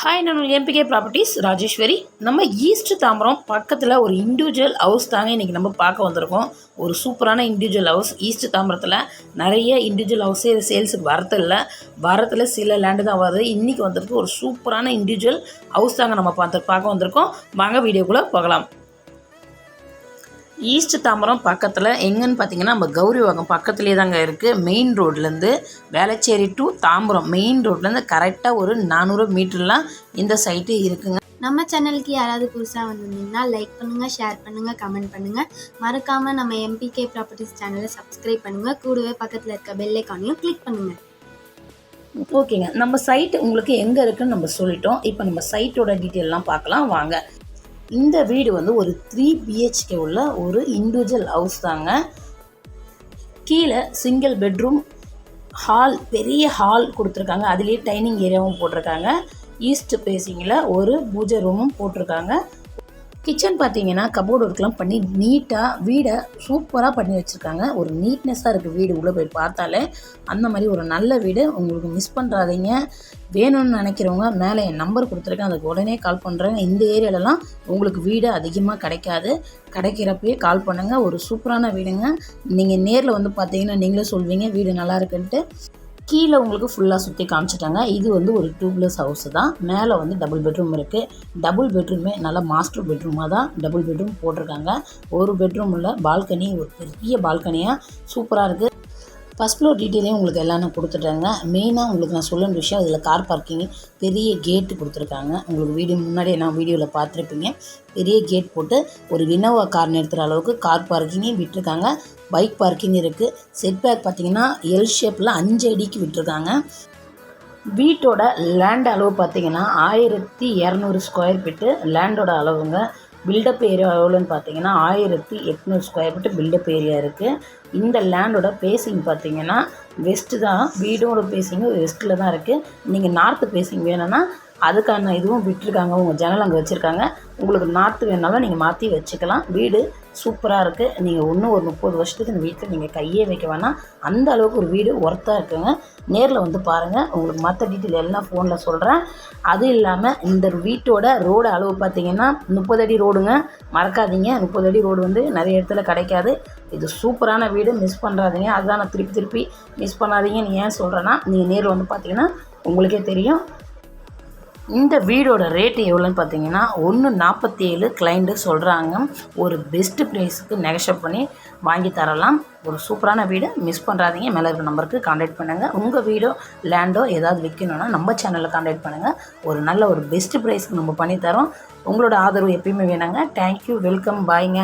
Hi, நான் MBK properties Rajeswari. நம்ம east Tambaram பக்கத்தில் ஒரு இண்டிவிஜுவல் ஹவுஸ் தாங்க இன்றைக்கி நம்ம பார்க்க வந்திருக்கோம். ஒரு சூப்பரான இண்டிவிஜுவல் ஹவுஸ். ஈஸ்ட் தாம்பரத்தில் நிறைய இண்டிவிஜுவல் ஹவுஸே சேல்ஸுக்கு வரத்தில் சில லேண்டு தான் வருது. இன்றைக்கி வந்திருக்கு ஒரு சூப்பரான இண்டிவிஜுவல் ஹவுஸ் தாங்க நம்ம பார்க்க வந்திருக்கோம். வாங்க வீடியோக்குள்ளே போகலாம். ஈஸ்ட் தாம்பரம் பக்கத்தில் எங்கன்னு பார்த்தீங்கன்னா நம்ம கௌரிவாக்கம் பக்கத்துலேயே தாங்க இருக்குது. மெயின் ரோட்லேருந்து வேளச்சேரி டு தாம்பரம் மெயின் ரோட்லேருந்து கரெக்டாக ஒரு 400 மீட்டர்லாம் இந்த சைட்டு இருக்குங்க. நம்ம சேனலுக்கு யாராவது புதுசாக வந்திருந்தீங்கன்னா லைக் பண்ணுங்கள், ஷேர் பண்ணுங்கள், கமெண்ட் பண்ணுங்கள். மறக்காமல் நம்ம எம்பிகே ப்ராப்பர்ட்டிஸ் சேனலை சப்ஸ்கிரைப் பண்ணுங்கள். கூடவே பக்கத்தில் இருக்க பெல் ஐக்கானையும் கிளிக் பண்ணுங்கள். ஓகேங்க, நம்ம சைட்டு உங்களுக்கு எங்கே இருக்குதுன்னு நம்ம சொல்லிட்டோம். இப்போ நம்ம சைட்டோட டீட்டெயிலெலாம் பார்க்கலாம் வாங்க. இந்த வீடு வந்து ஒரு 3 BHK உள்ள ஒரு இண்டிவிஜுவல் ஹவுஸ் தாங்க. கீழே சிங்கிள் பெட்ரூம், ஹால், பெரிய ஹால் கொடுத்துருக்காங்க. அதுலேயே டைனிங் ஏரியாவும் போட்டிருக்காங்க. ஈஸ்ட் ஃபேஸிங்கில் ஒரு பூஜை ரூமும் போட்டிருக்காங்க. கிச்சன் பார்த்தீங்கன்னா கபோர்டு ஒர்க்லாம் பண்ணி நீட்டாக வீடை சூப்பராக பண்ணி வச்சுருக்காங்க. ஒரு நீட்னஸாக இருக்குது வீடு. உள்ளே போய் பார்த்தாலே அந்த மாதிரி ஒரு நல்ல வீடு. உங்களுக்கு மிஸ் பண்ணுறாதீங்க. வேணும்னு நினைக்கிறவங்க மேலே என் நம்பர் கொடுத்துருக்கேன், அதுக்கு உடனே கால் பண்ணுறேங்க. இந்த ஏரியாலலாம் உங்களுக்கு வீடு அதிகமாக கிடைக்காது. கிடைக்கிறப்பயே கால் பண்ணுங்கள். ஒரு சூப்பரான வீடுங்க. நீங்கள் நேரில் வந்து பார்த்தீங்கன்னா நீங்களே சொல்வீங்க வீடு நல்லா இருக்குன்ட்டு. கீழே உங்களுக்கு ஃபுல்லாக சுற்றி காமிச்சிட்டாங்க. இது வந்து ஒரு 2+ ஹவுஸு தான். மேலே வந்து டபுள் பெட்ரூம் இருக்குது. டபுள் பெட்ரூமே நல்லா மாஸ்டர் பெட்ரூமாக தான் டபுள் பெட்ரூம் போட்டிருக்காங்க. ஒரு பெட்ரூமில் பால்கனி, ஒரு பெரிய பால்கனியாக சூப்பராக இருக்குது. ஃபஸ்ட் ஃப்ளோர் டீட்டெயிலையும் உங்களுக்கு எல்லாம் நான் கொடுத்துட்டேங்க. மெயினாக உங்களுக்கு நான் சொல்லுற விஷயம், இதில் கார் பார்க்கிங் பெரிய கேட்டு கொடுத்துருக்காங்க. உங்களுக்கு வீடியோ முன்னாடியே நான் வீடியோவில் பார்த்துருப்பீங்க. பெரிய கேட் போட்டு ஒரு இனோவா கார் நிறுத்துகிற அளவுக்கு கார் பார்க்கிங்கும் விட்டுருக்காங்க. பைக் பார்க்கிங் இருக்குது. செட் பேக் பார்த்திங்கன்னா எல் ஷேப்பில் 5 அடிக்கு விட்டுருக்காங்க. வீட்டோட லேண்ட் அளவு பார்த்திங்கன்னா 1200 ஸ்கொயர் ஃபீட்டு லேண்டோட அளவுங்க. பில்டப் ஏரியா எவ்வளோன்னு பார்த்தீங்கன்னா 1800 ஸ்கொயர் ஃபீட்டு பில்டப் ஏரியா இருக்குது. இந்த லேண்டோட பேசிங் பார்த்தீங்கன்னா வெஸ்ட்டு தான். வீடோட பேசிங்கு வெஸ்ட்டில் தான் இருக்குது. நீங்கள் நார்த்து பேசிங் வேணும்னா அதுக்கான இதுவும் விட்டுருக்காங்க. உங்கள் ஜன்னல் அங்கே வச்சுருக்காங்க. உங்களுக்கு நார்த்து வேணாலும் நீங்கள் மாற்றி வச்சுக்கலாம். வீடு சூப்பராக இருக்குது. நீங்கள் இன்னும் ஒரு 30 வருஷத்துக்கு இந்த வீட்டில் நீங்கள் கையே வைக்க வேணாம். அந்த அளவுக்கு ஒரு வீடு ஒர்த்தாக இருக்குங்க. நேரில் வந்து பாருங்கள். உங்களுக்கு மற்ற டீட்டெயில் எல்லாம் ஃபோனில் சொல்கிறேன். அது இல்லாமல் இந்த வீட்டோட ரோடு அளவு பார்த்திங்கன்னா 30 அடி ரோடுங்க. மறக்காதீங்க, 30 அடி ரோடு வந்து நிறைய இடத்துல கிடைக்காது. இது சூப்பரான வீடு, மிஸ் பண்ணுறாதீங்க. அதுதான் நான் திருப்பி மிஸ் பண்ணாதீங்கன்னு ஏன் சொல்கிறேன்னா, நீங்கள் நேரில் வந்து பார்த்தீங்கன்னா உங்களுக்கே தெரியும். இந்த வீடோட ரேட்டு எவ்வளோன்னு பார்த்தீங்கன்னா 147 கிளைண்ட்டு சொல்கிறாங்க. ஒரு பெஸ்ட்டு ப்ரைஸுக்கு நெகோஷியேட் பண்ணி வாங்கி தரலாம். ஒரு சூப்பரான வீடு, மிஸ் பண்ணுறாதீங்க. மேலே இருக்கிற நம்பருக்கு கான்டாக்ட் பண்ணுங்கள். உங்கள் வீடோ லேண்டோ ஏதாவது விற்கணுன்னா நம்ம சேனலில் கான்டாக்ட் பண்ணுங்கள். ஒரு நல்ல ஒரு பெஸ்ட்டு ப்ரைஸுக்கு நம்ம பண்ணித்தரோம். உங்களோட ஆதரவு எப்பயுமே வேணுங்க. தேங்க்யூ, வெல்கம், பாய்ங்க.